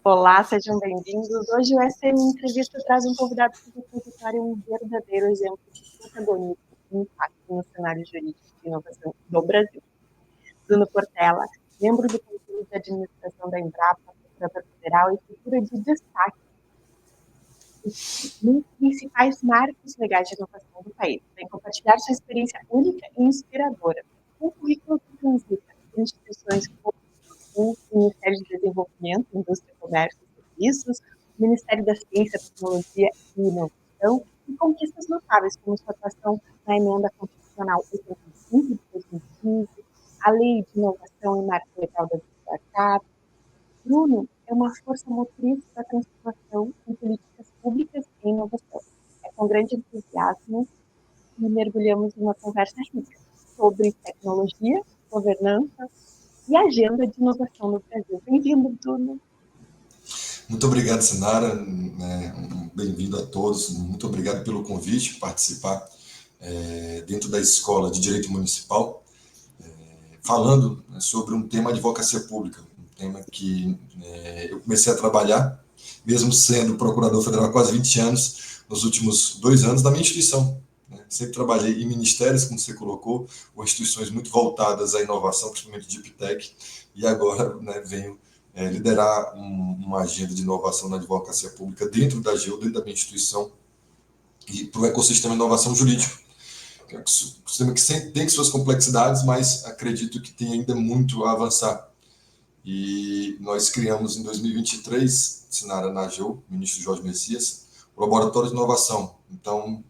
Olá, sejam bem-vindos. Hoje o SM Entrevista traz um convidado com uma trajetória, um verdadeiro exemplo de protagonismo e impacto no cenário jurídico de inovação do Brasil. Bruno Portela, membro do Conselho de Administração da Embrapa, procurador federal e figura de destaque nos principais marcos legais de inovação do país. Vem compartilhar sua experiência única e inspiradora. Um currículo que transita por instituições como o Ministério de Desenvolvimento, Indústria, Comércio e Serviços, o Ministério da Ciência, Tecnologia e Inovação, e conquistas notáveis, como sua atuação na Emenda Constitucional 85 de 2015, a Lei de Inovação e Marco Legal das Startups. Bruno é uma força motriz da transformação em políticas públicas e inovação. É com grande entusiasmo que mergulhamos numa conversa rica sobre tecnologia, governança e agenda de inovação no Brasil. Bem-vindo, Bruno. Muito obrigado, Sinara. Bem-vindo a todos. Muito obrigado pelo convite, participar dentro da Escola de Direito Municipal, falando sobre um tema de advocacia pública, um tema que eu comecei a trabalhar, mesmo sendo procurador federal há quase 20 anos, nos últimos 2 anos, na minha instituição. Sempre trabalhei em ministérios, como você colocou, ou instituições muito voltadas à inovação, principalmente de Deep Tech, e agora venho liderar uma agenda de inovação na advocacia pública dentro da AGU, dentro da minha instituição, e para o ecossistema de inovação jurídico. É um sistema que sempre tem suas complexidades, mas acredito que tem ainda muito a avançar. E nós criamos em 2023, Sinara, na AGU, ministro Jorge Messias, o Laboratório de Inovação. Então,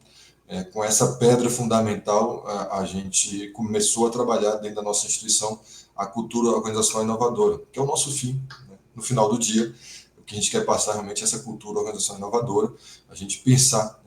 com essa pedra fundamental, a gente começou a trabalhar dentro da nossa instituição a cultura organizacional inovadora, que é o nosso fim. No final do dia, o que a gente quer passar realmente é essa cultura organizacional inovadora, a gente pensar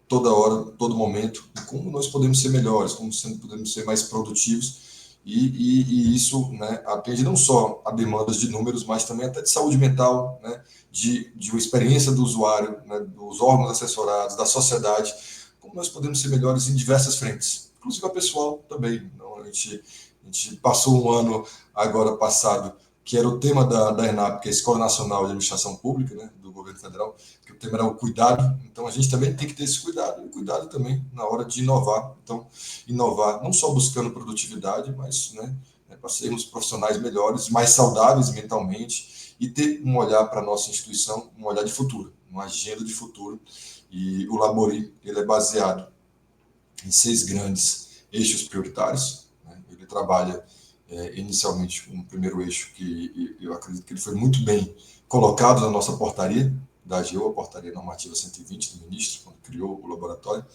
toda hora, todo momento, como nós podemos ser melhores, como podemos ser mais produtivos, e isso atende não só a demandas de números, mas também até de saúde mental, de uma experiência do usuário, dos órgãos assessorados, da sociedade, como nós podemos ser melhores em diversas frentes, inclusive a pessoal também. Então, a gente passou um ano agora passado, que era o tema da ENAP, que é a Escola Nacional de Administração Pública, do governo federal, que o tema era o cuidado. Então, a gente também tem que ter esse cuidado, e o cuidado também na hora de inovar. Então, inovar não só buscando produtividade, mas para sermos profissionais melhores, mais saudáveis mentalmente, e ter um olhar para a nossa instituição, um olhar de futuro, uma agenda de futuro. E o Labori, ele é baseado em 6 grandes eixos prioritários. Ele trabalha inicialmente um primeiro eixo que eu acredito que ele foi muito bem colocado na nossa portaria da AGU, a portaria normativa 120 do ministro, quando criou o laboratório,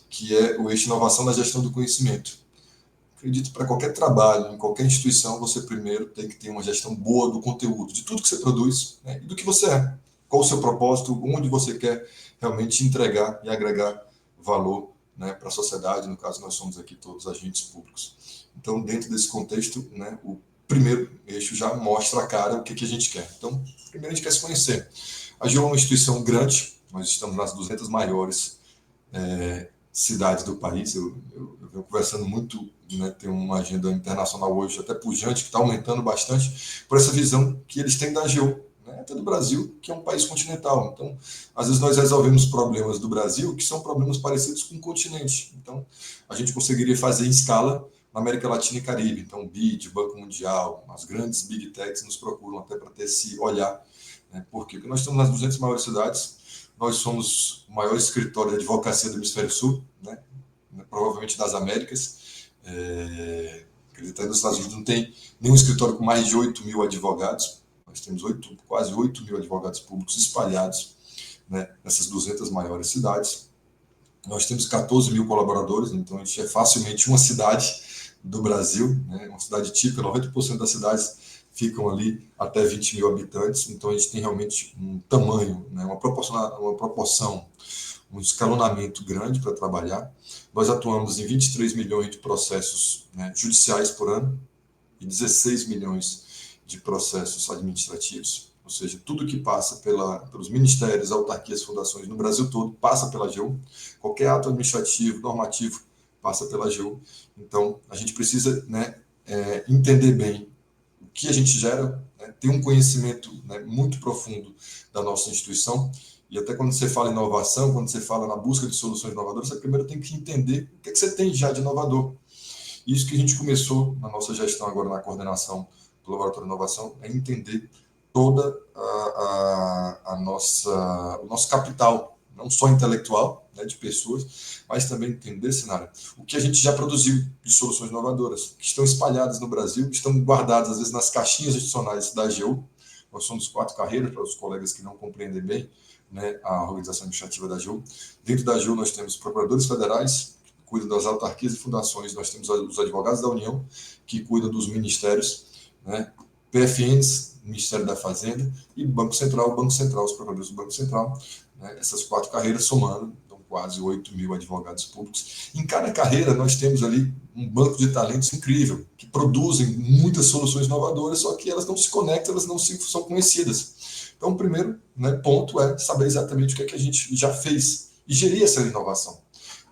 que é o eixo inovação na gestão do conhecimento. Acredito que para qualquer trabalho, em qualquer instituição, você primeiro tem que ter uma gestão boa do conteúdo, de tudo que você produz, e do que você é. Qual o seu propósito, onde você quer realmente entregar e agregar valor para a sociedade. No caso, nós somos aqui todos agentes públicos. Então, dentro desse contexto, o primeiro eixo já mostra a cara o que a gente quer. Então, primeiro a gente quer se conhecer. A AGU é uma instituição grande, nós estamos nas 200 maiores cidades do país. Eu venho conversando muito, tem uma agenda internacional hoje até pujante, que está aumentando bastante, por essa visão que eles têm da AGU, até do Brasil, que é um país continental. Então, às vezes nós resolvemos problemas do Brasil que são problemas parecidos com o continente. Então, a gente conseguiria fazer em escala na América Latina e Caribe. Então, o BID, Banco Mundial, as grandes Big Techs nos procuram até para ter esse olhar. Por quê? Porque nós estamos nas 200 maiores cidades, nós somos o maior escritório de advocacia do Hemisfério Sul, provavelmente das Américas. Acreditando nos Estados Unidos, não tem nenhum escritório com mais de 8 mil advogados. Nós temos quase 8 mil advogados públicos espalhados nessas 200 maiores cidades. Nós temos 14 mil colaboradores, então a gente é facilmente uma cidade do Brasil, uma cidade típica. 90% das cidades ficam ali até 20 mil habitantes, então a gente tem realmente um tamanho, uma proporção, um escalonamento grande para trabalhar. Nós atuamos em 23 milhões de processos judiciais por ano e 16 milhões de processos administrativos, ou seja, tudo que passa pelos ministérios, autarquias, fundações no Brasil todo passa pela AGU. Qualquer ato administrativo, normativo, passa pela AGU. Então, a gente precisa entender bem o que a gente gera, né, ter um conhecimento, né, muito profundo da nossa instituição. E até quando você fala em inovação, quando você fala na busca de soluções inovadoras, você primeiro tem que entender o que você tem já de inovador. Isso que a gente começou na nossa gestão agora na coordenação do Laboratório de Inovação, é entender toda o nosso capital, não só intelectual, né, de pessoas, mas também entender, Sinara, o que a gente já produziu de soluções inovadoras, que estão espalhadas no Brasil, que estão guardadas, às vezes, nas caixinhas institucionais da AGU. Nós somos 4 carreiras, para os colegas que não compreendem bem, né, a organização administrativa da AGU. Dentro da AGU, nós temos procuradores federais, que cuidam das autarquias e fundações, nós temos os advogados da União, que cuidam dos ministérios, né, PFNs, Ministério da Fazenda, e Banco Central, os procuradores do Banco Central, né, essas 4 carreiras somando, então quase 8 mil advogados públicos. Em cada carreira nós temos ali um banco de talentos incrível, que produzem muitas soluções inovadoras, só que elas não se conectam, elas não são conhecidas. Então, o primeiro, né, ponto é saber exatamente o que é que a gente já fez e gerir essa inovação.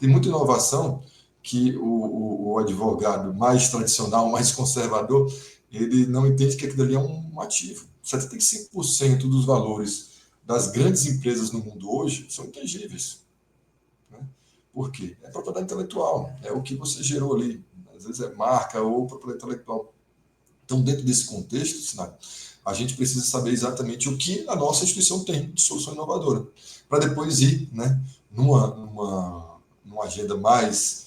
Tem muita inovação que o advogado mais tradicional, mais conservador, ele não entende que aquilo ali é um ativo. 75% dos valores das grandes empresas no mundo hoje são intangíveis. Né? Por quê? É propriedade intelectual, é o que você gerou ali. Às vezes é marca ou propriedade intelectual. Então, dentro desse contexto, a gente precisa saber exatamente o que a nossa instituição tem de solução inovadora, para depois ir, né, numa agenda mais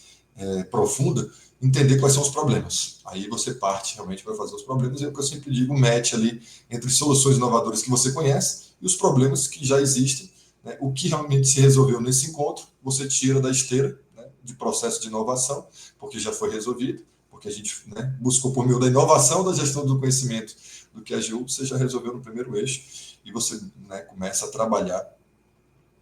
profunda, entender quais são os problemas. Aí você parte realmente para fazer os problemas, e é o que eu sempre digo, match ali entre soluções inovadoras que você conhece e os problemas que já existem, né? O que realmente se resolveu nesse encontro, você tira da esteira, né, de processo de inovação, porque já foi resolvido, porque a gente, né, buscou por meio da inovação, da gestão do conhecimento, do que a AGU, você já resolveu no primeiro eixo, e você, né, começa a trabalhar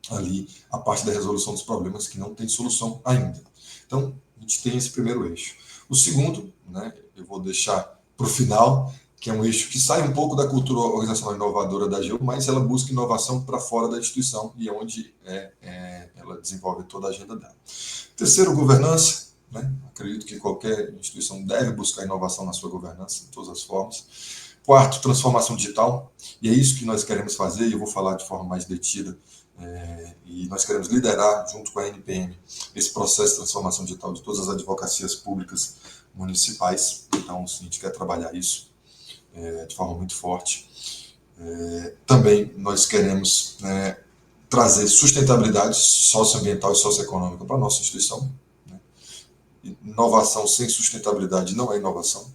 ali a parte da resolução dos problemas que não tem solução ainda. Então, a gente tem esse primeiro eixo. O segundo, né, eu vou deixar para o final, que é um eixo que sai um pouco da cultura organizacional inovadora da AGU, mas ela busca inovação para fora da instituição e é onde ela desenvolve toda a agenda dela. Terceiro, governança. Né? Acredito que qualquer instituição deve buscar inovação na sua governança, de todas as formas. Quarto, transformação digital. E é isso que nós queremos fazer, e eu vou falar de forma mais detida. E nós queremos liderar, junto com a NPM, esse processo de transformação digital de todas as advocacias públicas municipais. Então, a gente quer trabalhar isso de forma muito forte. Também nós queremos trazer sustentabilidade socioambiental e socioeconômica para a nossa instituição. Né? Inovação sem sustentabilidade não é inovação.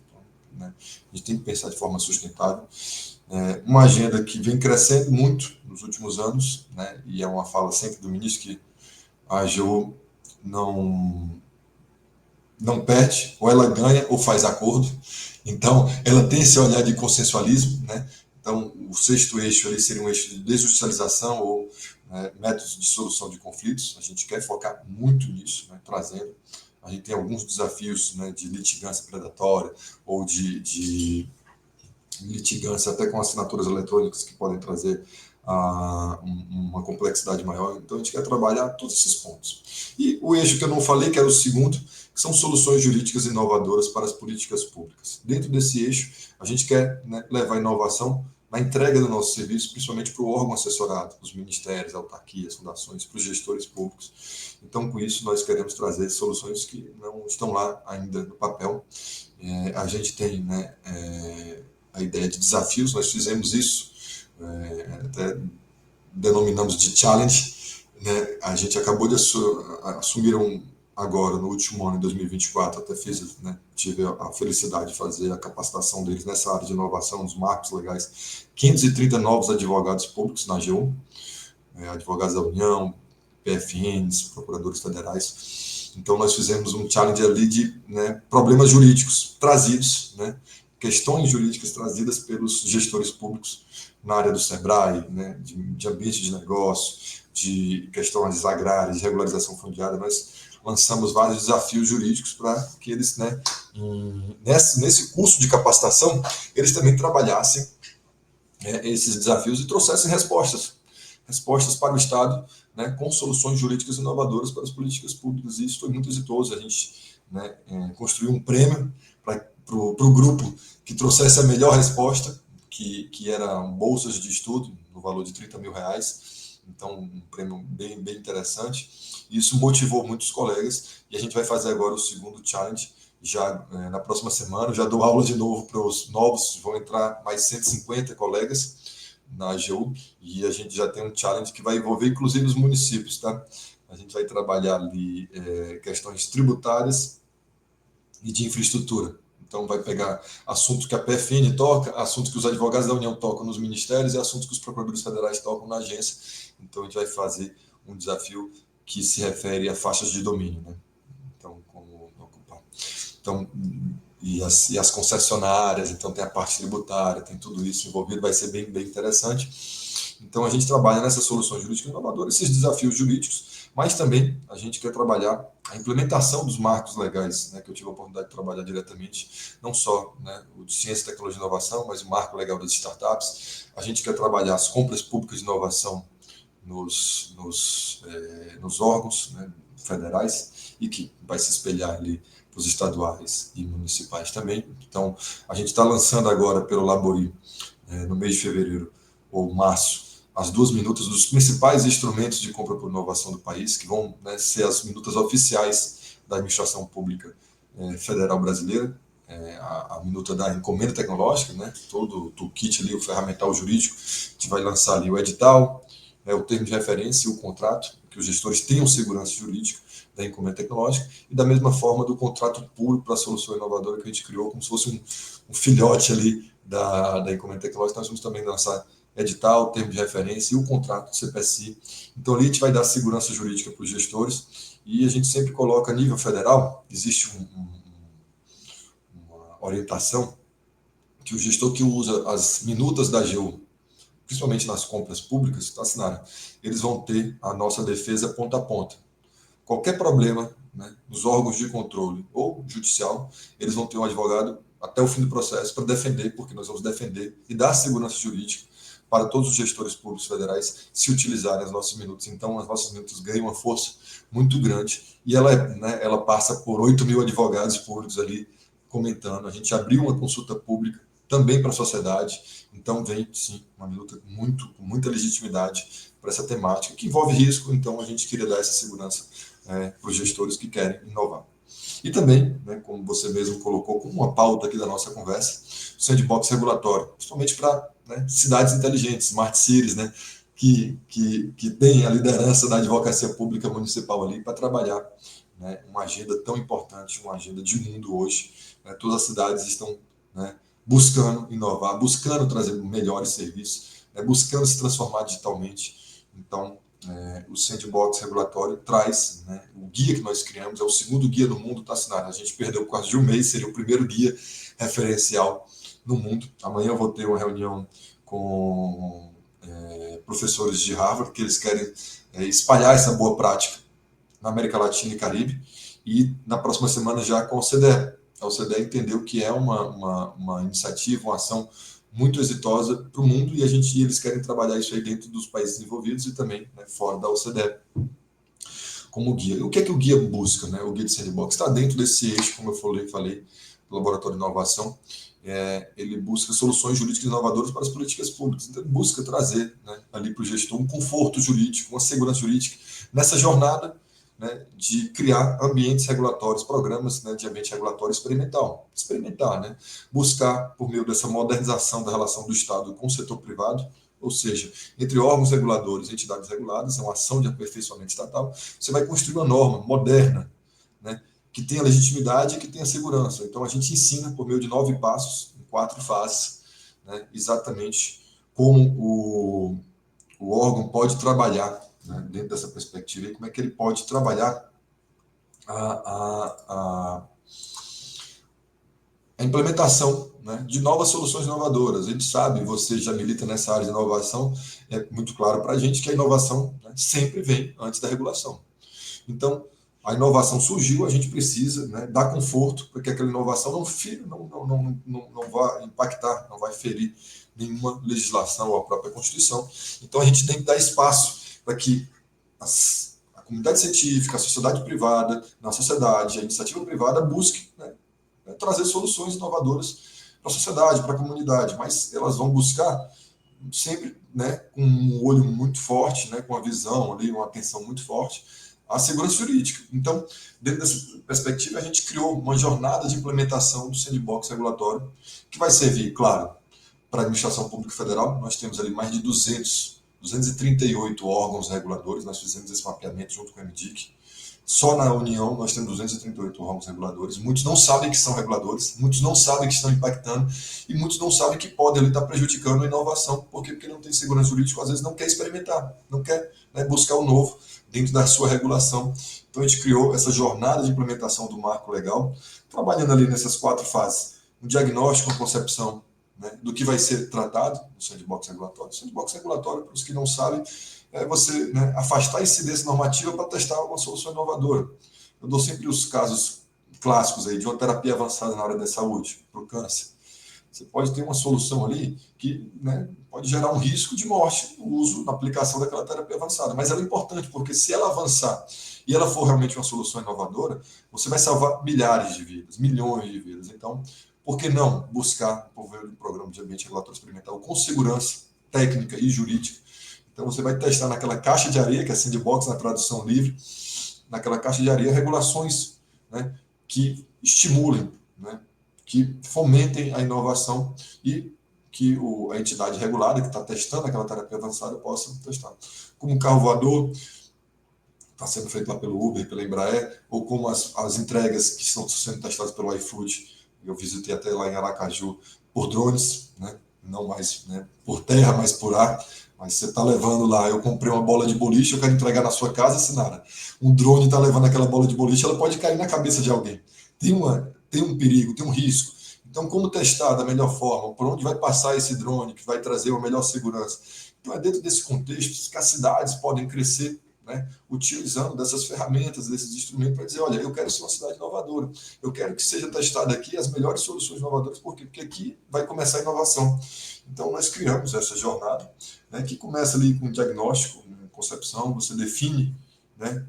Né? A gente tem que pensar de forma sustentável. Uma agenda que vem crescendo muito nos últimos anos, né? E é uma fala sempre do ministro que a AGU não perde, ou ela ganha ou faz acordo. Então, ela tem esse olhar de consensualismo, né? Então, o sexto eixo ali seria um eixo de desjudicialização ou métodos de solução de conflitos. A gente quer focar muito nisso, né? Trazendo. A gente tem alguns desafios, né, de litigância predatória ou de litigância até com assinaturas eletrônicas que podem trazer uma complexidade maior. Então, a gente quer trabalhar todos esses pontos. E o eixo que eu não falei, que era o segundo, que são soluções jurídicas inovadoras para as políticas públicas. Dentro desse eixo, a gente quer, né, levar inovação na entrega do nosso serviço, principalmente para o órgão assessorado, os ministérios, autarquias, fundações, para os gestores públicos. Então, com isso, nós queremos trazer soluções que não estão lá ainda no papel. A gente tem, né, a ideia de desafios, nós fizemos isso, até denominamos de challenge, né? A gente acabou de assumir agora, no último ano, em 2024, até fiz, né, tive a felicidade de fazer a capacitação deles nessa área de inovação, dos marcos legais, 530 novos advogados públicos na AGU, advogados da União, PFNs, procuradores federais. Então, nós fizemos um challenge ali de, né, problemas jurídicos trazidos, né, questões jurídicas trazidas pelos gestores públicos na área do SEBRAE, né, de ambiente de negócio, de questões agrárias, de regularização fundiária. Nós lançamos vários desafios jurídicos para que eles, né, nesse curso de capacitação, eles também trabalhassem esses desafios e trouxessem respostas para o Estado, né, com soluções jurídicas inovadoras para as políticas públicas. E isso foi muito exitoso. A gente, né, construiu um prêmio para o grupo que trouxesse a melhor resposta, que eram bolsas de estudo no valor de R$ 30 mil, então um prêmio bem, bem interessante. Isso motivou muitos colegas e a gente vai fazer agora o segundo challenge já na próxima semana. Já dou aula de novo para os novos, vão entrar mais 150 colegas na AGU e a gente já tem um challenge que vai envolver inclusive os municípios, tá? A gente vai trabalhar ali questões tributárias e de infraestrutura. Então, vai pegar assuntos que a PFN toca, assuntos que os advogados da União tocam nos ministérios e assuntos que os procuradores federais tocam na agência. Então, a gente vai fazer um desafio que se refere a faixas de domínio, né? Então, como ocupar. Então, e as concessionárias, então tem a parte tributária, tem tudo isso envolvido, vai ser bem, bem interessante. Então, a gente trabalha nessas soluções jurídicas inovadoras, esses desafios jurídicos, mas também a gente quer trabalhar a implementação dos marcos legais, né, que eu tive a oportunidade de trabalhar diretamente, não só, né, o de ciência, tecnologia e inovação, mas o marco legal das startups. A gente quer trabalhar as compras públicas de inovação nos órgãos, né, federais e que vai se espelhar ali para os estaduais e municipais também. Então, a gente está lançando agora pelo Labori, no mês de fevereiro ou março, as 2 minutas dos principais instrumentos de compra por inovação do país, que vão, né, ser as minutas oficiais da administração pública federal brasileira, a minuta da encomenda tecnológica, né, todo o toolkit ali, o ferramental jurídico, a gente vai lançar ali o edital, o termo de referência e o contrato, que os gestores tenham segurança jurídica da encomenda tecnológica, e da mesma forma do contrato puro para a solução inovadora que a gente criou, como se fosse um filhote ali da encomenda tecnológica. Nós vamos também lançar edital, termo de referência e o contrato do CPSI. Então, ali a gente vai dar segurança jurídica para os gestores e a gente sempre coloca a nível federal, existe uma orientação que o gestor que usa as minutas da AGU, principalmente nas compras públicas, tá, Sinara? Eles vão ter a nossa defesa ponta a ponta. Qualquer problema, né, nos órgãos de controle ou judicial, eles vão ter um advogado até o fim do processo para defender, porque nós vamos defender e dar segurança jurídica para todos os gestores públicos federais se utilizarem as nossas minutas. Então, as nossas minutas ganham uma força muito grande e ela passa por 8 mil advogados públicos ali comentando. A gente abriu uma consulta pública também para a sociedade, então vem, sim, uma minuta com muita legitimidade para essa temática, que envolve risco, então a gente queria dar essa segurança para os gestores que querem inovar. E também, né, como você mesmo colocou, como uma pauta aqui da nossa conversa, o sandbox regulatório, principalmente para, né, cidades inteligentes, smart cities, né, que têm a liderança da advocacia pública municipal ali para trabalhar, né, uma agenda tão importante, uma agenda de mundo hoje. Né, todas as cidades estão, né, buscando inovar, buscando trazer melhores serviços, né, buscando se transformar digitalmente. Então, o sandbox regulatório traz, né, o guia que nós criamos, é o segundo guia do mundo, tá, assinado. A gente perdeu quase de um mês, seria o primeiro guia referencial no mundo. Amanhã eu vou ter uma reunião com professores de Harvard, que eles querem espalhar essa boa prática na América Latina e Caribe, e na próxima semana já com a OCDE. A OCDE entendeu que é uma iniciativa, uma ação muito exitosa para o mundo, e eles querem trabalhar isso aí dentro dos países desenvolvidos e também, né, fora da OCDE como guia. E o que é que o guia busca, né? O guia de sandbox está dentro desse eixo, como eu falei, do Laboratório de Inovação. Ele busca soluções jurídicas inovadoras para as políticas públicas. Então, ele busca trazer, né, ali para o gestor um conforto jurídico, uma segurança jurídica nessa jornada, né, de criar ambientes regulatórios, programas, né, de ambiente regulatório experimentar, né, buscar, por meio dessa modernização da relação do Estado com o setor privado, ou seja, entre órgãos reguladores e entidades reguladas, é uma ação de aperfeiçoamento estatal, você vai construir uma norma moderna, né, que tenha legitimidade e que tenha segurança. Então, a gente ensina, por meio de 9 passos, em 4 fases, né, exatamente como o órgão pode trabalhar, né, dentro dessa perspectiva, e como é que ele pode trabalhar a implementação, né, de novas soluções inovadoras. A gente sabe, você já milita nessa área de inovação, é muito claro para a gente que a inovação, né, sempre vem antes da regulação. Então, a inovação surgiu, a gente precisa, né, dar conforto para que aquela inovação não vá impactar, não vai ferir nenhuma legislação ou a própria Constituição. Então, a gente tem que dar espaço para que a comunidade científica, a sociedade privada, na sociedade, a iniciativa privada busque, né, trazer soluções inovadoras a sociedade, para a comunidade, mas elas vão buscar sempre, né, com um olho muito forte, né, com a visão ali, uma atenção muito forte, a segurança jurídica. Então, dentro dessa perspectiva, a gente criou uma jornada de implementação do sandbox regulatório, que vai servir, claro, para a administração pública federal. Nós temos ali mais de 238 órgãos reguladores, nós fizemos esse mapeamento junto com o MDIC. Só na União nós temos 238 órgãos reguladores. Muitos não sabem que são reguladores, muitos não sabem que estão impactando e muitos não sabem que podem ali estar prejudicando a inovação. Por quê? Porque não tem segurança jurídica, às vezes não quer experimentar, não quer, né, buscar o novo dentro da sua regulação. Então a gente criou essa jornada de implementação do marco legal, trabalhando ali nessas 4 fases. Um diagnóstico, uma concepção, né, do que vai ser tratado no sandbox regulatório. O sandbox regulatório, para os que não sabem, é você, né, afastar a incidência normativa para testar uma solução inovadora. Eu dou sempre os casos clássicos aí de uma terapia avançada na área da saúde, para o câncer. Você pode ter uma solução ali que, né, pode gerar um risco de morte no uso, na aplicação daquela terapia avançada. Mas ela é importante, porque se ela avançar e ela for realmente uma solução inovadora, você vai salvar milhares de vidas, milhões de vidas. Então, por que não buscar o programa de ambiente regulatório experimental com segurança técnica e jurídica? Então, você vai testar naquela caixa de areia, que é sandbox na tradução livre, naquela caixa de areia, regulações, né, que estimulem, né, que fomentem a inovação e que a entidade regulada que está testando aquela terapia avançada possa testar. Como um carro voador, está sendo feito lá pelo Uber, pela Embraer, ou como as entregas que estão sendo testadas pelo iFood. Eu visitei até lá em Aracaju por drones, né, não mais, né, por terra, mas por ar. Mas você está levando lá, eu comprei uma bola de boliche, eu quero entregar na sua casa, Sinara. Um drone está levando aquela bola de boliche, ela pode cair na cabeça de alguém. Tem um perigo, tem um risco. Então, como testar da melhor forma? Por onde vai passar esse drone que vai trazer uma melhor segurança? Então, é dentro desse contexto que as cidades podem crescer, né, utilizando dessas ferramentas, desses instrumentos, para dizer, olha, eu quero ser uma cidade inovadora, eu quero que seja testada aqui as melhores soluções inovadoras, por quê? Porque aqui vai começar a inovação. Então, nós criamos essa jornada, né, que começa ali com diagnóstico, concepção, você define, né,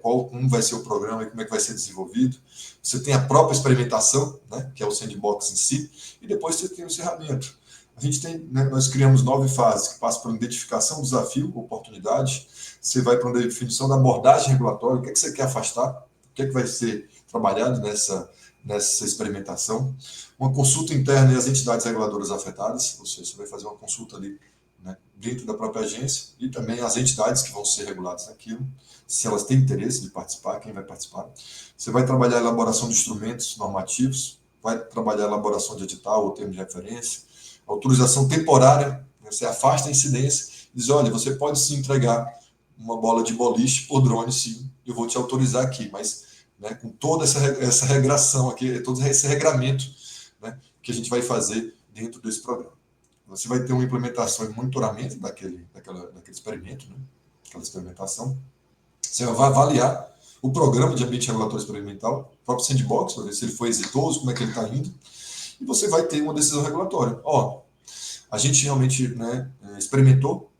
como vai ser o programa e como é que vai ser desenvolvido. Você tem a própria experimentação, né, que é o sandbox em si, e depois você tem o encerramento. A gente tem, né, nós criamos 9 fases, que passam por identificação, desafio, oportunidade. Você vai para uma definição da abordagem regulatória, o que é que você quer afastar, o que é que vai ser trabalhado nessa experimentação. Uma consulta interna e as entidades reguladoras afetadas, ou seja, você vai fazer uma consulta ali, né, dentro da própria agência, e também as entidades que vão ser reguladas naquilo, se elas têm interesse de participar, quem vai participar. Você vai trabalhar a elaboração de instrumentos normativos, vai trabalhar a elaboração de edital ou termo de referência, autorização temporária, né, você afasta a incidência, diz, olha, você pode sim entregar uma bola de boliche por drone, sim, eu vou te autorizar aqui, mas, né, com toda essa regração aqui, todo esse regramento, né, que a gente vai fazer dentro desse programa. Você vai ter uma implementação e monitoramento daquele experimento, né, aquela experimentação. Você vai avaliar o programa de ambiente regulatório experimental, o próprio sandbox, para ver se ele foi exitoso, como é que ele está indo, e você vai ter uma decisão regulatória. A gente realmente, né, experimentou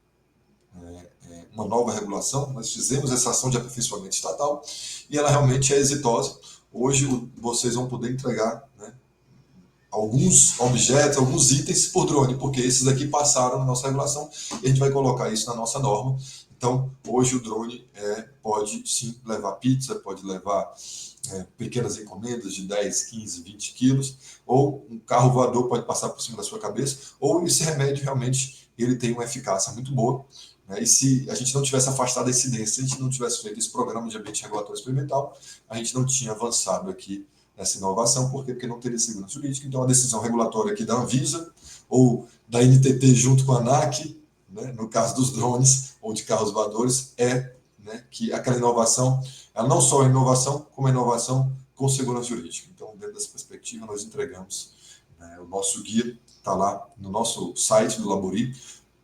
uma nova regulação, nós fizemos essa ação de aperfeiçoamento estatal e ela realmente é exitosa. Hoje vocês vão poder entregar, né, alguns objetos, alguns itens por drone, porque esses aqui passaram na nossa regulação e a gente vai colocar isso na nossa norma. Então, hoje o drone pode sim levar pizza, pode levar pequenas encomendas de 10, 15, 20 quilos, ou um carro voador pode passar por cima da sua cabeça, ou esse remédio realmente ele tem uma eficácia muito boa. Né? E se a gente não tivesse afastado a incidência, se a gente não tivesse feito esse programa de ambiente regulatório experimental, a gente não tinha avançado aqui nessa inovação. Por quê? Porque não teria segurança jurídica. Então, a decisão regulatória aqui da Anvisa ou da NTT junto com a ANAC, né, no caso dos drones ou de carros voadores, né, que aquela inovação, ela não só é inovação, como é inovação com segurança jurídica. Então, dentro dessa perspectiva, nós entregamos, né, o nosso guia está lá no nosso site do Labori,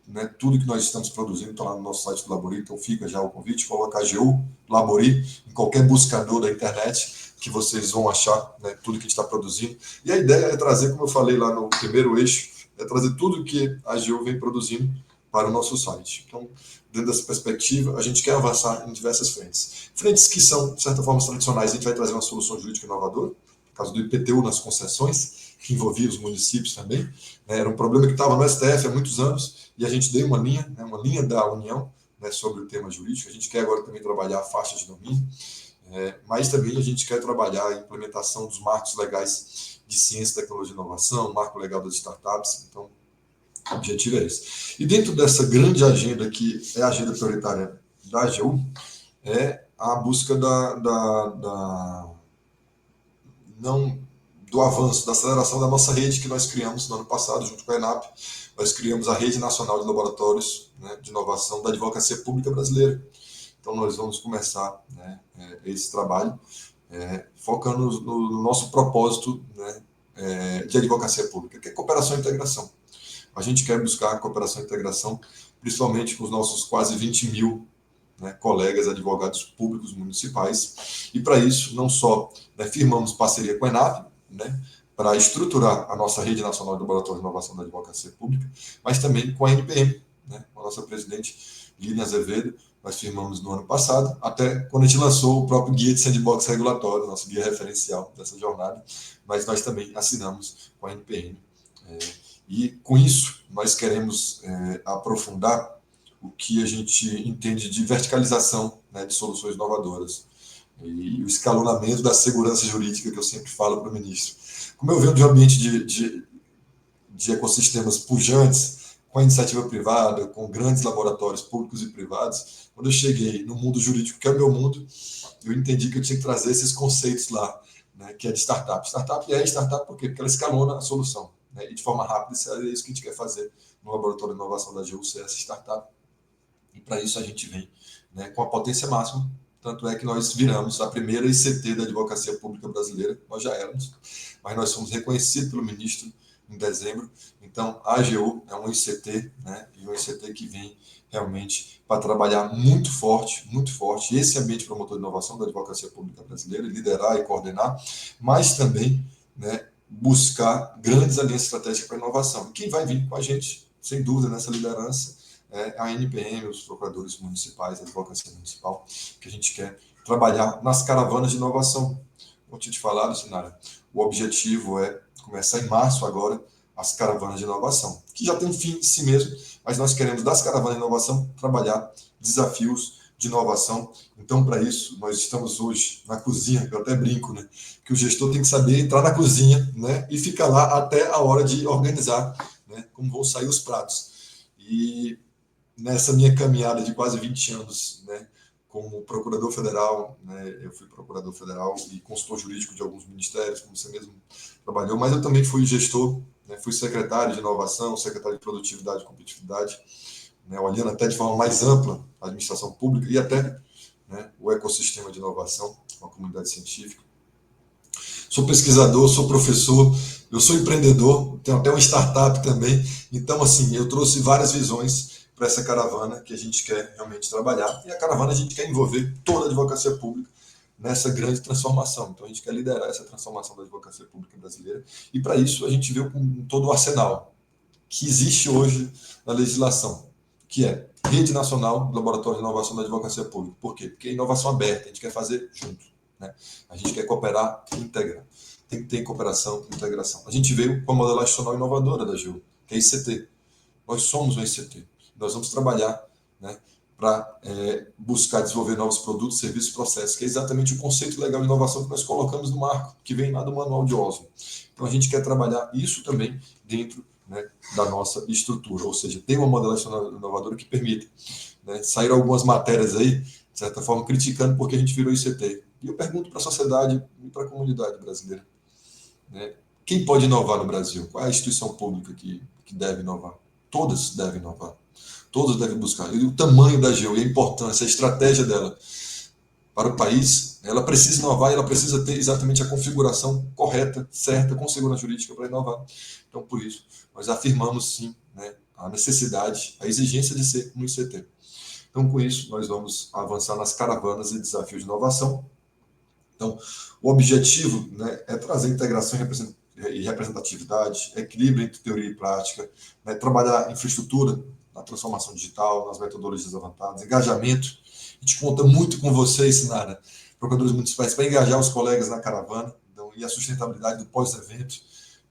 né, tudo que nós estamos produzindo está lá no nosso site do Labori, então fica já o convite, coloca AGU, Labori, em qualquer buscador da internet, que vocês vão achar, né, tudo que a gente está produzindo. E a ideia é trazer, como eu falei lá no primeiro eixo, é trazer tudo que a AGU vem produzindo para o nosso site. Então, dentro dessa perspectiva, a gente quer avançar em diversas frentes. Frentes que são, de certa forma, tradicionais, a gente vai trazer uma solução jurídica inovadora, no caso do IPTU nas concessões, que envolvia os municípios também, né? Era um problema que estava no STF há muitos anos, e a gente deu uma linha, né, uma linha da União, né, sobre o tema jurídico. A gente quer agora também trabalhar a faixa de domínio, mas também a gente quer trabalhar a implementação dos marcos legais de ciência, tecnologia e inovação, marco legal das startups. Então, o objetivo é esse. E dentro dessa grande agenda, que é a agenda prioritária da AGU, é a busca não, do avanço, da aceleração da nossa rede que nós criamos no ano passado, junto com a ENAP. Nós criamos a Rede Nacional de Laboratórios, né, de Inovação da Advocacia Pública Brasileira. Então, nós vamos começar, né, esse trabalho, focando no nosso propósito, né, de advocacia pública, que é cooperação e integração. A gente quer buscar cooperação e integração, principalmente com os nossos quase 20 mil, né, colegas advogados públicos municipais. E para isso, não só, né, firmamos parceria com a ENAP, né, para estruturar a nossa Rede Nacional de Laboratórios de Inovação da Advocacia Pública, mas também com a NPM, né, com a nossa presidente Lilian Azevedo. Nós firmamos no ano passado, até quando a gente lançou o próprio Guia de Sandbox Regulatório, nosso guia referencial dessa jornada, mas nós também assinamos com a NPM. E com isso, nós queremos aprofundar o que a gente entende de verticalização, né, de soluções inovadoras e o escalonamento da segurança jurídica que eu sempre falo para o ministro. Como eu venho de um ambiente de ecossistemas pujantes, com a iniciativa privada, com grandes laboratórios públicos e privados, quando eu cheguei no mundo jurídico, que é o meu mundo, eu entendi que eu tinha que trazer esses conceitos lá, né, que é de startup. Startup é startup por quê? Porque ela escalona a solução, né, e de forma rápida. É isso que a gente quer fazer no Laboratório de Inovação da AGU, essa startup. E para isso a gente vem, né, com a potência máxima. Tanto é que nós viramos a primeira ICT da advocacia pública brasileira. Nós já éramos, mas nós fomos reconhecidos pelo ministro em dezembro. Então, a AGU é um ICT, né, e um ICT que vem realmente para trabalhar muito forte esse ambiente promotor de inovação da advocacia pública brasileira, liderar e coordenar, mas também, né, buscar grandes alianças estratégicas para a inovação. E quem vai vir com a gente, sem dúvida, nessa liderança, a NPM, os procuradores municipais, a advocacia municipal, que a gente quer trabalhar nas caravanas de inovação. Como eu tinha te falado, Sinara, o objetivo é começar em março agora as caravanas de inovação, que já tem um fim em si mesmo, mas nós queremos, das caravanas de inovação, trabalhar desafios de inovação. Então, para isso, nós estamos hoje na cozinha, eu até brinco, né, que o gestor tem que saber entrar na cozinha, né, e ficar lá até a hora de organizar, né, como vão sair os pratos. E nessa minha caminhada de quase 20 anos, né, como procurador federal, né, eu fui procurador federal e consultor jurídico de alguns ministérios, como você mesmo trabalhou, mas eu também fui gestor, né, fui secretário de inovação, secretário de produtividade e competitividade, né, olhando até de forma mais ampla a administração pública e até, né, o ecossistema de inovação, com a comunidade científica. Sou pesquisador, sou professor, eu sou empreendedor, tenho até uma startup também, então, assim, eu trouxe várias visões para essa caravana que a gente quer realmente trabalhar. E a caravana a gente quer envolver toda a advocacia pública nessa grande transformação. Então, a gente quer liderar essa transformação da advocacia pública brasileira. E, para isso, a gente veio com todo o arsenal que existe hoje na legislação, que é Rede Nacional do Laboratório de Inovação da Advocacia Pública. Por quê? Porque é inovação aberta, a gente quer fazer junto, né? A gente quer cooperar e integrar. Tem que ter cooperação e integração. A gente veio com a modelagem institucional inovadora da AGU, que é a ICT. Nós somos uma ICT. Nós vamos trabalhar, né, para buscar desenvolver novos produtos, serviços e processos, que é exatamente o conceito legal de inovação que nós colocamos no marco, que vem lá do Manual de Oslo. Então, a gente quer trabalhar isso também dentro, né, da nossa estrutura, ou seja, tem uma modelagem inovadora que permite, né, sair algumas matérias aí, de certa forma, criticando porque a gente virou ICT. E eu pergunto para a sociedade e para a comunidade brasileira, né, quem pode inovar no Brasil? Qual é a instituição pública que deve inovar? Todas devem inovar. Todos devem buscar. E o tamanho da AGU, a importância, a estratégia dela para o país, ela precisa inovar e ela precisa ter exatamente a configuração correta, certa, com segurança jurídica para inovar. Então, por isso, nós afirmamos, sim, né, a necessidade, a exigência de ser um ICT. Então, com isso, nós vamos avançar nas caravanas e desafios de inovação. Então, o objetivo, né, é trazer integração e representatividade, equilíbrio entre teoria e prática, né, trabalhar a infraestrutura na transformação digital, nas metodologias avançadas, engajamento. A gente conta muito com vocês, Sinara, procuradores municipais, para engajar os colegas na caravana, então, e a sustentabilidade do pós-evento.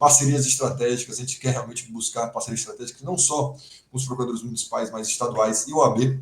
parcerias estratégicas, a gente quer realmente buscar parcerias estratégicas não só com os procuradores municipais, mas estaduais e OAB.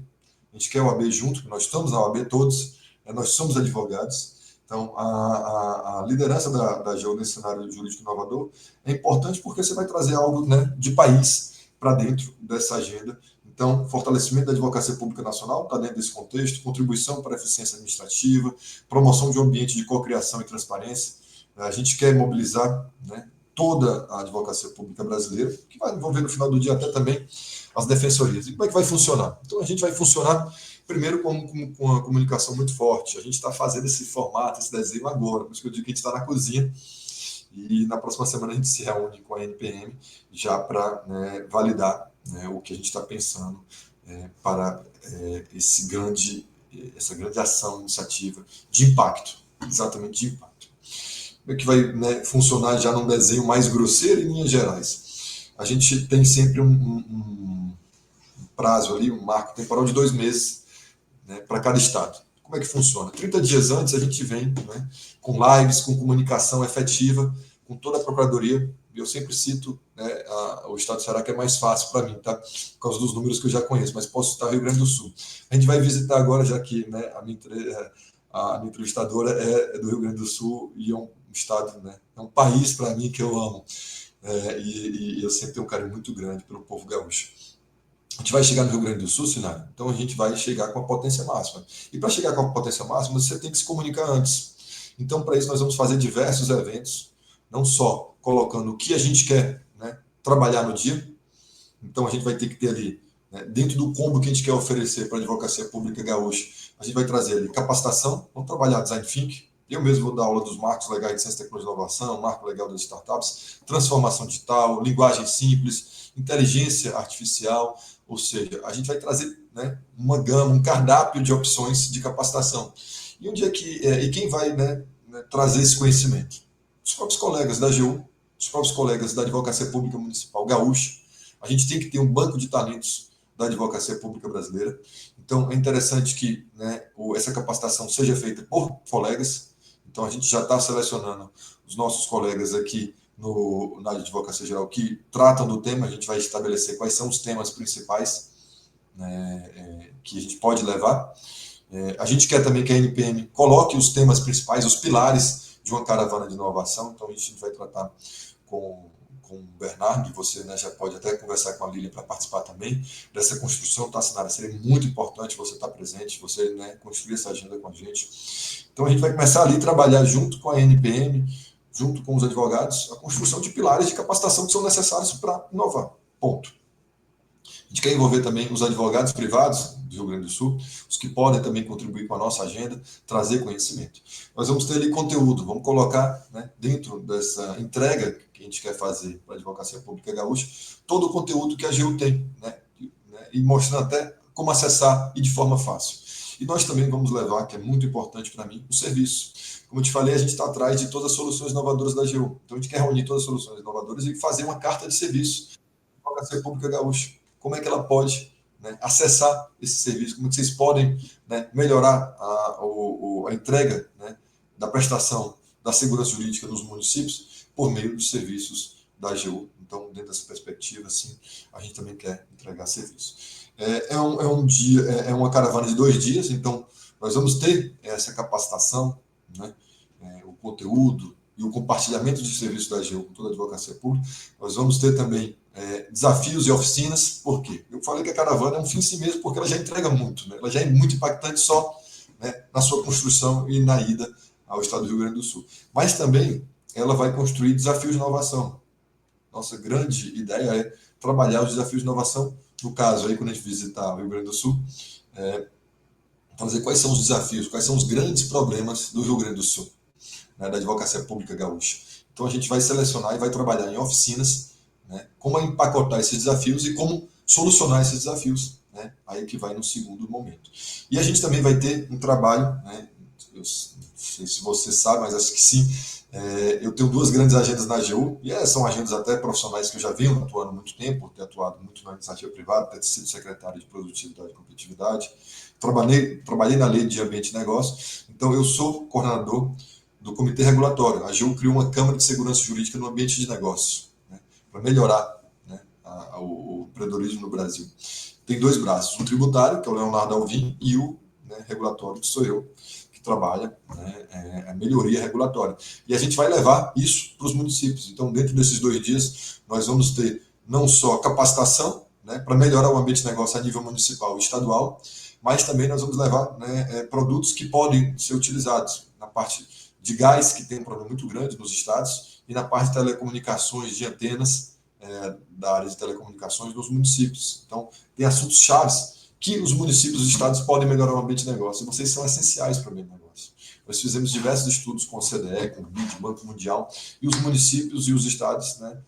A gente quer a OAB junto, nós estamos na OAB todos, nós somos advogados. Então, a liderança da AGU nesse cenário jurídico inovador é importante porque você vai trazer algo, né, de país para dentro dessa agenda. Então, fortalecimento da advocacia pública nacional está dentro desse contexto, contribuição para a eficiência administrativa, promoção de um ambiente de cocriação e transparência. A gente quer mobilizar, né, toda a advocacia pública brasileira, que vai envolver no final do dia até também as defensorias. E como é que vai funcionar? Então, a gente vai funcionar primeiro com uma comunicação muito forte. A gente está fazendo esse formato, esse desenho agora, por isso que eu digo que a gente está na cozinha, e na próxima semana a gente se reúne com a NPM já para, né, validar, né, o que a gente está pensando para essa grande ação, iniciativa de impacto, exatamente de impacto. Como é que vai, né, funcionar já num desenho mais grosseiro em linhas gerais? A gente tem sempre um prazo ali, um marco temporal de 2 meses, né, para cada estado. Como é que funciona? 30 dias antes a gente vem, né, com lives, com comunicação efetiva, com toda a procuradoria. Eu sempre cito, né, o estado do Ceará, que é mais fácil para mim, tá? Por causa dos números que eu já conheço, mas posso citar o Rio Grande do Sul. A gente vai visitar agora, já que, né, a minha entrevistadora é do Rio Grande do Sul e é um estado, né, é um país para mim que eu amo. E eu sempre tenho um carinho muito grande pelo povo gaúcho. A gente vai chegar no Rio Grande do Sul, Sinara, então a gente vai chegar com a potência máxima. E para chegar com a potência máxima, você tem que se comunicar antes. Então, para isso, nós vamos fazer diversos eventos, não só colocando o que a gente quer, né, trabalhar no dia. Então, a gente vai ter que ter ali, né, dentro do combo que a gente quer oferecer para a advocacia pública gaúcha, a gente vai trazer ali capacitação, vamos trabalhar design thinking. Eu mesmo vou dar aula dos marcos legais de ciência, tecnologia e inovação, marco legal das startups, transformação digital, linguagem simples, inteligência artificial. Ou seja, a gente vai trazer, né, uma gama, um cardápio de opções de capacitação. E onde é que e quem vai, né, trazer esse conhecimento? Os próprios colegas da AGU, os próprios colegas da Advocacia Pública Municipal gaúcha. A gente tem que ter um banco de talentos da advocacia pública brasileira. Então, é interessante que, né, essa capacitação seja feita por colegas. Então, a gente já está selecionando os nossos colegas aqui na advocacia geral que tratam do tema. A gente vai estabelecer quais são os temas principais, né, que a gente pode levar. A gente quer também que a NPM coloque os temas principais, os pilares de uma caravana de inovação. Então, a gente vai tratar com o Bernardo, e você, né, já pode até conversar com a Lilian para participar também dessa construção, tá, Sinara? Seria muito importante você estar presente, você, né, construir essa agenda com a gente. Então, a gente vai começar ali a trabalhar junto com a NPM, junto com os advogados, a construção de pilares de capacitação que são necessários para inovar. Ponto. A gente quer envolver também os advogados privados do Rio Grande do Sul, os que podem também contribuir com a nossa agenda, trazer conhecimento. Nós vamos ter ali conteúdo, vamos colocar, né, dentro dessa entrega que a gente quer fazer para a Advocacia Pública Gaúcha, todo o conteúdo que a AGU tem, né, e mostrando até como acessar e de forma fácil. E nós também vamos levar, que é muito importante para mim, o serviço. Como eu te falei, a gente está atrás de todas as soluções inovadoras da AGU. Então, a gente quer reunir todas as soluções inovadoras e fazer uma carta de serviço para a Advocacia Pública Gaúcha. Como é que ela pode, né, acessar esse serviço, como é que vocês podem, né, melhorar a entrega, né, da prestação da segurança jurídica nos municípios por meio dos serviços da AGU. Então, dentro dessa perspectiva, sim, a gente também quer entregar serviço. É uma caravana de 2 dias, então nós vamos ter essa capacitação, né, o conteúdo e o compartilhamento de serviços da AGU com toda a advocacia pública. Nós vamos ter também desafios e oficinas. Por quê? Eu falei que a caravana é um fim em si mesmo, porque ela já entrega muito, né? Ela já é muito impactante só, né, na sua construção e na ida ao estado do Rio Grande do Sul. Mas também ela vai construir desafios de inovação. Nossa grande ideia é trabalhar os desafios de inovação. No caso, aí, quando a gente visitar o Rio Grande do Sul, vamos ver quais são os desafios, quais são os grandes problemas do Rio Grande do Sul, né, da advocacia pública gaúcha. Então, a gente vai selecionar e vai trabalhar em oficinas, né, como empacotar esses desafios e como solucionar esses desafios, né, aí que vai no segundo momento. E a gente também vai ter um trabalho, né, eu não sei se você sabe, mas acho que sim, eu tenho 2 grandes agendas na AGU, e são agendas até profissionais que eu já venho atuando há muito tempo, por ter atuado muito na iniciativa privada, ter sido secretário de Produtividade e Competitividade, trabalhei na Lei de Ambiente e Negócio, então eu sou coordenador do Comitê Regulatório. A AGU criou uma Câmara de Segurança Jurídica no ambiente de negócios, né, para melhorar, né, o empreendedorismo no Brasil. Tem dois braços, o tributário, que é o Leonardo Alvim, e o, né, regulatório, que sou eu, que trabalha, né, a melhoria regulatória. E a gente vai levar isso para os municípios. Então, dentro desses 2 dias, nós vamos ter não só capacitação, né, para melhorar o ambiente de negócio a nível municipal e estadual, mas também nós vamos levar, né, produtos que podem ser utilizados na parte de gás, que tem um problema muito grande nos estados, e na parte de telecomunicações, de antenas, da área de telecomunicações nos municípios. Então, tem assuntos chaves que os municípios e os estados podem melhorar o ambiente de negócio, e vocês são essenciais para o ambiente de negócio. Nós fizemos diversos estudos com o CDE, com o BID, Banco Mundial, e os municípios e os estados, né,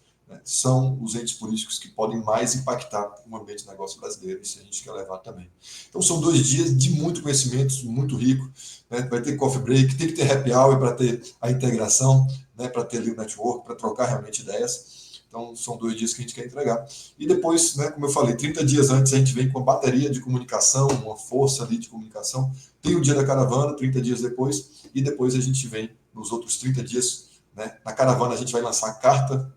são os entes políticos que podem mais impactar o ambiente de negócio brasileiro, isso a gente quer levar também. Então, são 2 dias de muito conhecimento, muito rico, né? Vai ter coffee break, tem que ter happy hour para ter a integração, né? Para ter ali o network, para trocar realmente ideias. Então, são 2 dias que a gente quer entregar. E depois, né, como eu falei, 30 dias antes a gente vem com a bateria de comunicação, uma força ali de comunicação. Tem o dia da caravana, 30 dias depois, e depois a gente vem nos outros 30 dias, né? Na caravana a gente vai lançar a carta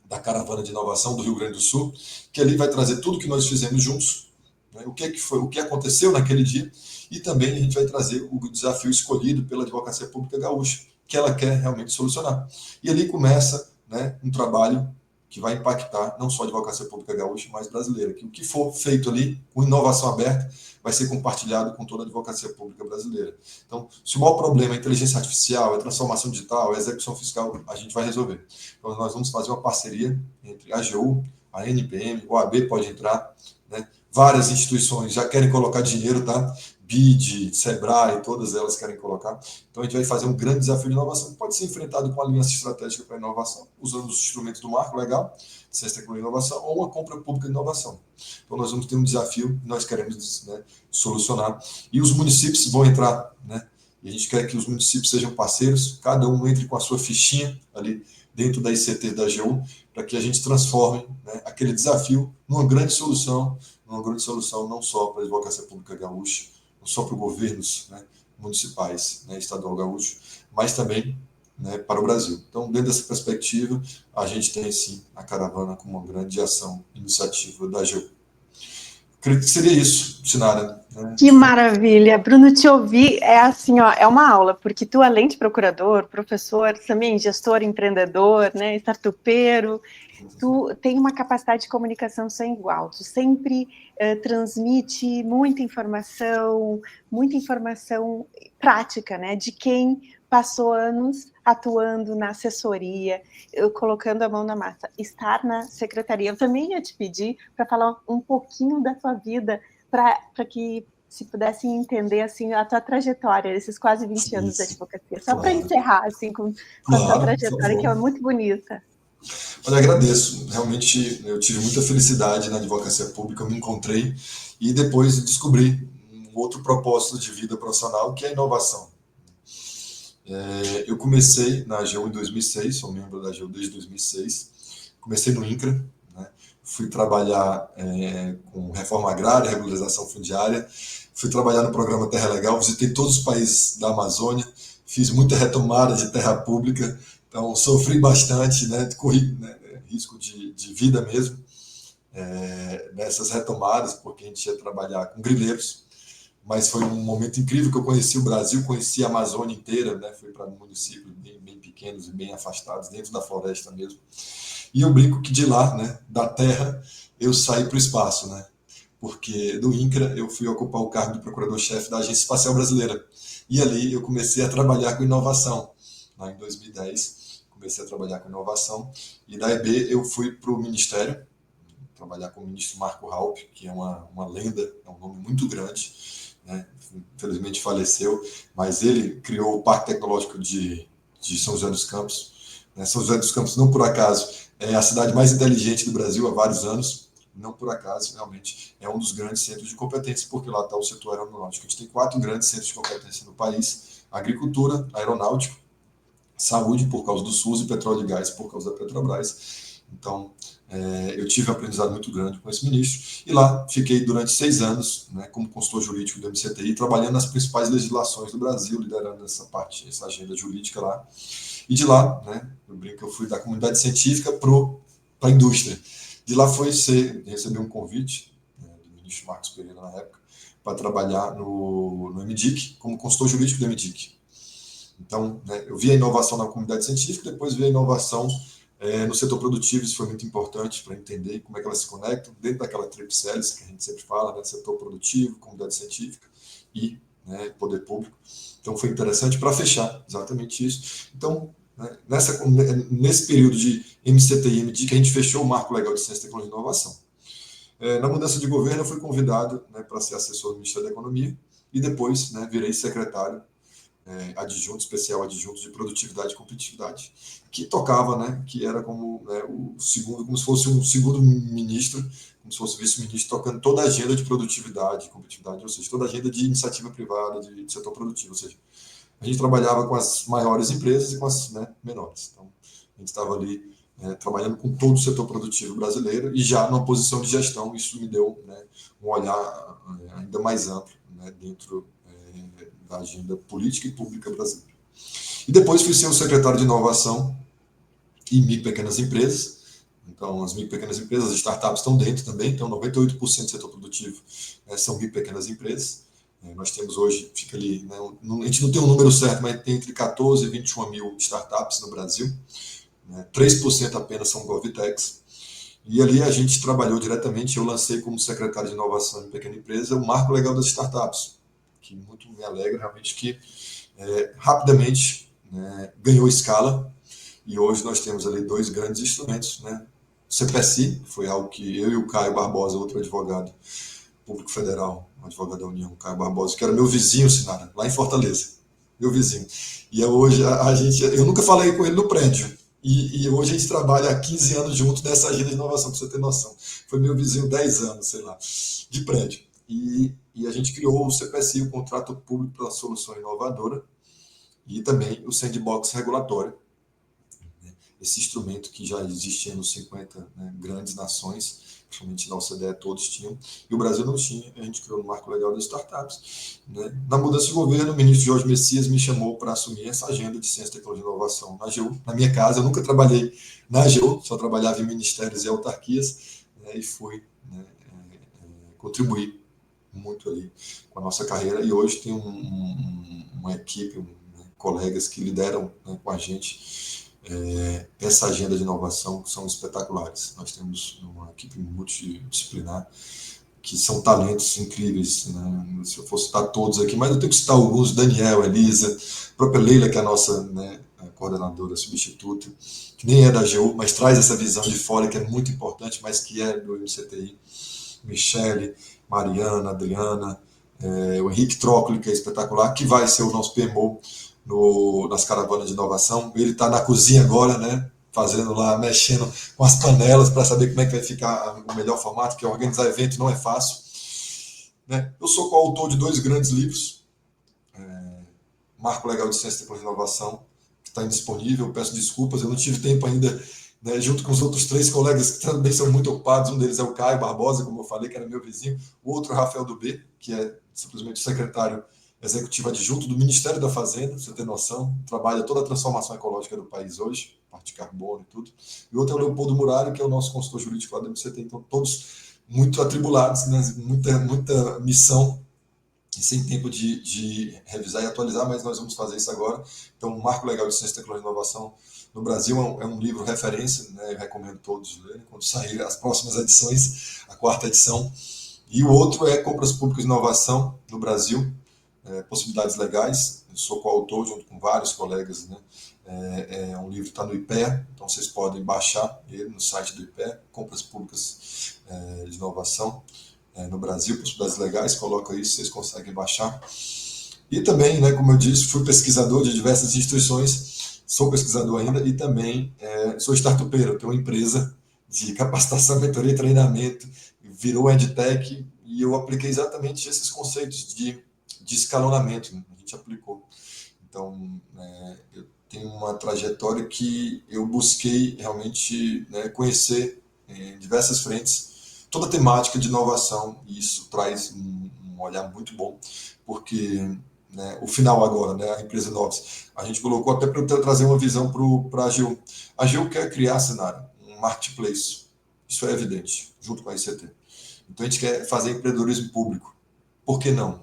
da Caravana de Inovação do Rio Grande do Sul, que ali vai trazer tudo que nós fizemos juntos, né, o que foi, o que aconteceu naquele dia, e também a gente vai trazer o desafio escolhido pela Advocacia Pública Gaúcha, que ela quer realmente solucionar. E ali começa, né, um trabalho que vai impactar não só a Advocacia Pública Gaúcha, mas brasileira, que o que for feito ali, com inovação aberta, vai ser compartilhado com toda a Advocacia Pública brasileira. Então, se o maior problema é a inteligência artificial, é a transformação digital, é a execução fiscal, a gente vai resolver. Então, nós vamos fazer uma parceria entre a AGU, a NPM, o AB pode entrar, né? Várias instituições já querem colocar dinheiro, tá? BID, Sebrae, todas elas querem colocar. Então, a gente vai fazer um grande desafio de inovação que pode ser enfrentado com a aliança estratégica para a inovação, usando os instrumentos do marco legal, ciência, tecnologia e inovação, ou uma compra pública de inovação. Então, nós vamos ter um desafio que nós queremos, né, solucionar. E os municípios vão entrar, né? E a gente quer que os municípios sejam parceiros, cada um entre com a sua fichinha ali dentro da ICT da AGU, para que a gente transforme, né, aquele desafio numa grande solução não só para a Advocacia Pública Gaúcha, não só para os governos, né, municipais, né, estadual gaúcho, mas também, né, para o Brasil. Então, dentro dessa perspectiva, a gente tem, sim, a caravana como uma grande ação, iniciativa da AGU. Acredito que seria isso, Sinara. Né? Que maravilha! Bruno, te ouvir é assim, ó, é uma aula, porque tu, além de procurador, professor, também gestor, empreendedor, né, startupeiro, tu tem uma capacidade de comunicação sem igual, tu sempre transmite muita informação prática, né, de quem passou anos atuando na assessoria, colocando a mão na massa, estar na secretaria. Eu também ia te pedir para falar um pouquinho da tua vida, para que se pudessem entender assim a tua trajetória, esses quase 20 anos de advocacia, só para encerrar assim com a tua trajetória, que é muito bonita. Olha, agradeço. Realmente eu tive muita felicidade na advocacia pública, eu me encontrei e depois descobri um outro propósito de vida profissional, que é a inovação. Eu comecei na AGU em 2006, sou membro da AGU desde 2006. Comecei no INCRA, né? Fui trabalhar com reforma agrária, regularização fundiária, fui trabalhar no programa Terra Legal, visitei todos os países da Amazônia, fiz muita retomada de terra pública, então sofri bastante, né? Corri, né, risco de vida mesmo, nessas retomadas, porque a gente ia trabalhar com grileiros, mas foi um momento incrível que eu conheci o Brasil, conheci a Amazônia inteira, né? Fui para municípios bem pequenos e bem afastados, dentro da floresta mesmo. E eu brinco que de lá, né, da terra, eu saí para o espaço, né? Porque do INCRA eu fui ocupar o cargo de procurador-chefe da Agência Espacial Brasileira. E ali eu comecei a trabalhar com inovação. Lá em 2010, comecei a trabalhar com inovação. E da EB eu fui para o Ministério, trabalhar com o ministro Marco Raupp, que é uma lenda, é um nome muito grande, né? Infelizmente faleceu, mas ele criou o Parque Tecnológico de São José dos Campos. São José dos Campos, não por acaso, é a cidade mais inteligente do Brasil há vários anos, não por acaso, realmente, é um dos grandes centros de competência, porque lá está o setor aeronáutico. A gente tem 4 grandes centros de competência no país: agricultura, aeronáutico, saúde, por causa do SUS, e petróleo e gás, por causa da Petrobras. Então, eu tive um aprendizado muito grande com esse ministro, e lá fiquei durante 6 anos, né, como consultor jurídico do MCTI, trabalhando nas principais legislações do Brasil, liderando essa parte, essa agenda jurídica lá. E de lá, né, eu brinco que eu fui da comunidade científica para a indústria. De lá recebi um convite, né, do ministro Marcos Pereira na época, para trabalhar no MDIC, como consultor jurídico do MDIC. Então, né, eu vi a inovação na comunidade científica, depois vi a inovação no setor produtivo. Isso foi muito importante para entender como é que elas se conectam dentro daquela tríplice hélice que a gente sempre fala, né, setor produtivo, comunidade científica e, né, poder público. Então, foi interessante para fechar exatamente isso. Então, né, nesse período de MCTI e MDIC, a gente fechou o Marco Legal de Ciência, Tecnologia e Inovação. Na mudança de governo, eu fui convidado, né, para ser assessor do Ministério da Economia e depois, né, virei secretário adjunto, especial adjunto de produtividade e competitividade, que tocava, né, que era como, né, o segundo, como se fosse um segundo ministro, como se fosse vice-ministro, tocando toda a agenda de produtividade e competitividade, ou seja, toda a agenda de iniciativa privada, de setor produtivo, ou seja, a gente trabalhava com as maiores empresas e com as, né, menores. Então, a gente estava ali trabalhando com todo o setor produtivo brasileiro e já numa posição de gestão. Isso me deu, né, um olhar ainda mais amplo, né, dentro da agenda política e pública brasileira. E depois fui ser o secretário de Inovação e micro e pequenas empresas. Então, as micro e pequenas empresas, as startups estão dentro também. Então, 98% do setor produtivo são micro e pequenas empresas. Nós temos hoje, fica ali, né, a gente não tem um número certo, mas tem entre 14 e 21 mil startups no Brasil. 3% apenas são GovTechs. E ali a gente trabalhou diretamente, eu lancei como secretário de Inovação em Pequena Empresa o Marco Legal das Startups, que muito me alegra realmente que rapidamente, né, ganhou escala, e hoje nós temos ali 2 grandes instrumentos, né? O CPSI, foi algo que eu e o Caio Barbosa, outro advogado público federal, um advogado da União, Caio Barbosa, que era meu vizinho, Sinara, lá em Fortaleza, meu vizinho. E hoje a gente, eu nunca falei com ele no prédio, e hoje a gente trabalha há 15 anos junto nessa agenda de inovação, para você ter noção. Foi meu vizinho 10 anos, sei lá, de prédio. E a gente criou o CPSI, o Contrato Público para a Solução Inovadora, e também o Sandbox Regulatório, né? Esse instrumento que já existia nos 50, né, grandes nações, principalmente na OCDE, todos tinham, e o Brasil não tinha. A gente criou o Marco Legal das Startups. Né? Na mudança de governo, o ministro Jorge Messias me chamou para assumir essa agenda de ciência, tecnologia e inovação na AGU, na minha casa. Eu nunca trabalhei na AGU, só trabalhava em ministérios e autarquias, né, e fui, né, contribuir muito ali com a nossa carreira, e hoje tem uma equipe, né, colegas que lideram, né, com a gente essa agenda de inovação, que são espetaculares. Nós temos uma equipe multidisciplinar que são talentos incríveis, né? Se eu fosse citar todos aqui, mas eu tenho que citar alguns: Daniel, Elisa, a própria Leila, que é a nossa, né, a coordenadora substituta, que nem é da AGU, mas traz essa visão de fora, que é muito importante, mas que é do MCTI. Michele, Mariana, Adriana, o Henrique Trócoli, que é espetacular, que vai ser o nosso PMO nas caravanas de inovação. Ele está na cozinha agora, né, fazendo lá, mexendo com as panelas para saber como é que vai ficar o melhor formato, que organizar evento não é fácil. Né? Eu sou coautor de 2 grandes livros, Marco Legal de Ciência, Tecnologia e Inovação, que está indisponível. Peço desculpas, eu não tive tempo ainda, né, junto com os outros 3 colegas que também são muito ocupados. Um deles é o Caio Barbosa, como eu falei, que era meu vizinho. O outro é o Rafael Dubê, que é simplesmente o secretário executivo adjunto do Ministério da Fazenda, você ter noção, trabalha toda a transformação ecológica do país hoje, parte de carbono e tudo. E o outro é o Leopoldo Muralho, que é o nosso consultor jurídico lá do MCT. Então, todos muito atribulados, né, muita missão, e sem tempo de revisar e atualizar, mas nós vamos fazer isso agora. Então, o Marco Legal de Ciência, Tecnologia e Inovação no Brasil é um livro referência, né? Eu recomendo todos lerem quando sair as próximas edições, a 4ª edição. E o outro é Compras Públicas e Inovação no Brasil, Possibilidades Legais. Eu sou coautor junto com vários colegas, né? Um livro que está no IPEA, então vocês podem baixar ele no site do IPEA, Compras Públicas de Inovação no Brasil, Possibilidades Legais, coloca isso, vocês conseguem baixar. E também, né, como eu disse, fui pesquisador de diversas instituições, sou pesquisador ainda, e também sou startupeiro, tenho uma empresa de capacitação, mentoria e treinamento, virou EdTech, e eu apliquei exatamente esses conceitos de escalonamento, né? A gente aplicou. Então, eu tem uma trajetória que eu busquei realmente, né, conhecer em diversas frentes toda a temática de inovação, e isso traz um olhar muito bom, porque, né, o final agora, né, a empresa Novos, a gente colocou até para trazer uma visão para a AGU. A AGU quer criar, cenário, um marketplace, isso é evidente, junto com a ICT. Então a gente quer fazer empreendedorismo público. Por que não?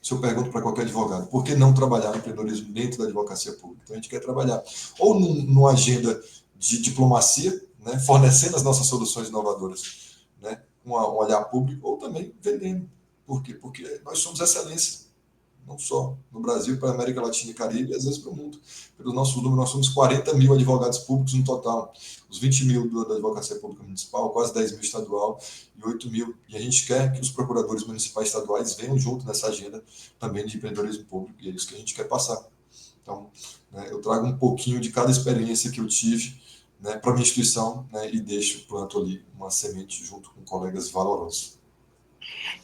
Se eu pergunto para qualquer advogado, por que não trabalhar no empreendedorismo dentro da advocacia pública? Então, a gente quer trabalhar ou numa agenda de diplomacia, né, fornecendo as nossas soluções inovadoras, né, com um olhar público, ou também vendendo. Por quê? Porque nós somos excelência, não só no Brasil, para a América Latina e Caribe, e às vezes para o mundo. Pelo nosso número, nós somos 40 mil advogados públicos no total, os 20 mil da advocacia pública municipal, quase 10 mil estadual e 8 mil. E a gente quer que os procuradores municipais estaduais venham junto nessa agenda também de empreendedorismo público, e é isso que a gente quer passar. Então, né, eu trago um pouquinho de cada experiência que eu tive, né, para a minha instituição, né, e deixo, planto ali uma semente junto com colegas valorosos.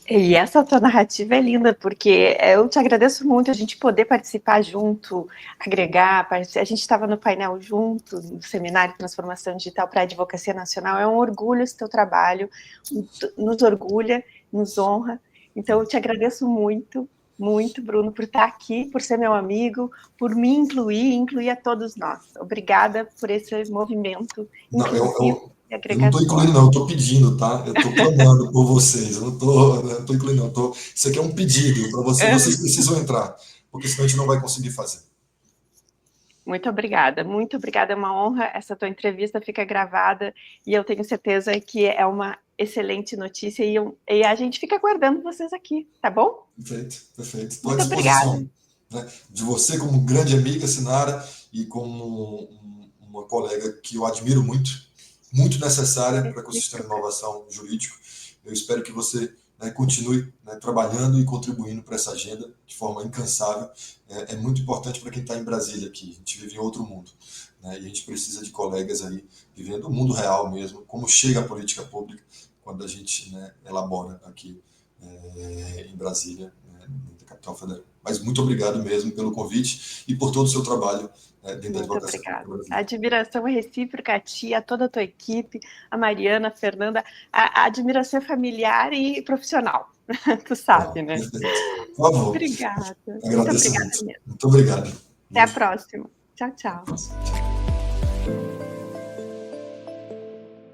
E essa tua narrativa é linda, porque eu te agradeço muito a gente poder participar junto, agregar, a gente estava no painel junto, no Seminário de Transformação Digital para a Advocacia Nacional, é um orgulho esse teu trabalho, nos orgulha, nos honra, então eu te agradeço muito, muito, Bruno, por estar aqui, por ser meu amigo, por me incluir a todos nós. Obrigada por esse movimento Não, inclusivo e eu não estou incluindo, agregatório. não, eu estou pedindo, tá? Eu estou clamando por vocês, eu não estou incluindo, não. Isso aqui é um pedido para vocês, vocês precisam entrar, porque senão a gente não vai conseguir fazer. Muito obrigada, é uma honra. Essa tua entrevista fica gravada e eu tenho certeza que é uma excelente notícia e a gente fica aguardando vocês aqui, tá bom? Perfeito, perfeito. Estou à Muito obrigada. disposição, né, de você como grande amiga, Sinara, e como uma colega que eu admiro muito, muito necessária para o ecossistema de inovação jurídico. Eu espero que você, né, continue, né, trabalhando e contribuindo para essa agenda de forma incansável. É muito importante para quem está em Brasília aqui. A gente vive em outro mundo, né, e a gente precisa de colegas aí vivendo o mundo real mesmo, como chega a política pública quando a gente, né, elabora aqui em Brasília, né, da capital federal. Mas muito obrigado mesmo pelo convite e por todo o seu trabalho, né, dentro da advocacia pública A brasileira. admiração é recíproca a ti, a toda a tua equipe, a Mariana, a Fernanda, a admiração é familiar e profissional, tu sabe, né? Perfeito. Por favor, Obrigada, muito agradeço obrigada muito. mesmo. Muito obrigado. Até a próxima. Tchau, Até a tchau. próxima. Tchau.